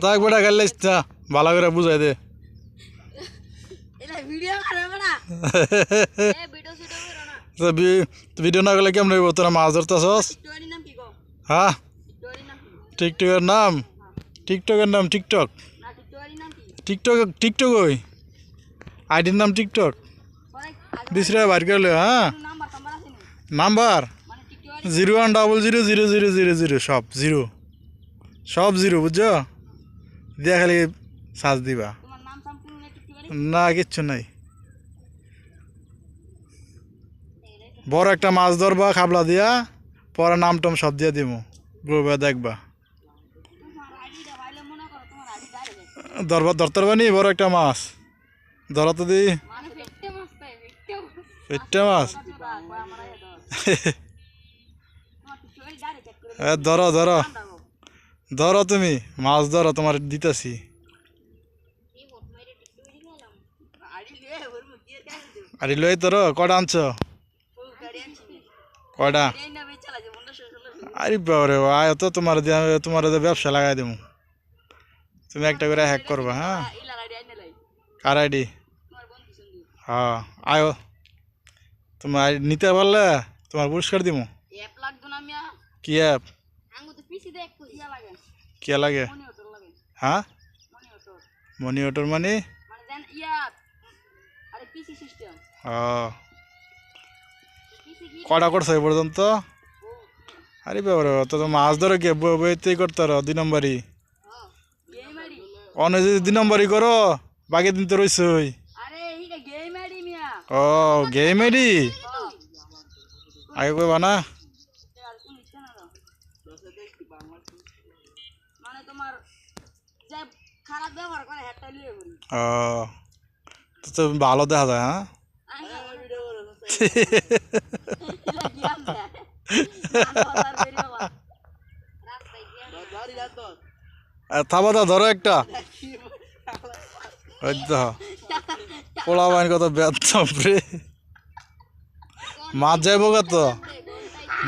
তা একবার গেলে ভালো করে বুঝাই দে ভিডিও না গেলে কেমন হইব তোরা মাছ ধরতেছস হ্যাঁ টিকটকের নাম টিকটক টিকটক ওই আইডির নাম টিকটক বিশরা বার করলে হ্যাঁ নাম্বার 01000000 সব জিরো বুঝছো দিয়া খালি সাজ দিবা না কিচ্ছু নাই বড় একটা মাছ ধরবা খাবলা দিয়া পরে নাম টাম সব দিয়া দিব গ্রুপে দেখবা ধরতে পারবানি বড় একটা মাছ ধরা তো দি পেটটা মাছ ধরো ধরো ধরো তুমি মাছ ধরো তোমার দিতেছি আরে লই ধরো কটা আনছ কটা আরে বাবারে আয় তো তোমার ব্যবসা লাগাই দেবো তুমি একটা করে হ্যাক করবা হ্যাঁ কার আইডি হ্যাঁ আয়ো তোমার নিতে পারলে তোমার পুরস্কার দিব কি অ্যাপ কি লাগে হ্যাঁ মনি অটোর মানে কটা করছো এই পর্যন্ত আরে বাবারে তো মাছ ধরে কে বইতেই করতে পারো 2 নম্বরই অনেক যদি 2 নম্বরই করো বাকি দিন তো রইছই ও গেম আইডি আগে কইবা না ও তো ভালো দেখা যায় হ্যাঁ থাবা দা ধরো একটা পোলা বাইন কত ব্যর্থ রে মাছ যাইব কত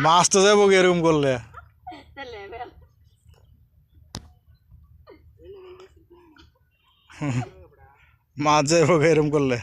মাছ তো যাইব এরকম করলে মাছ যাইব এরকম করলে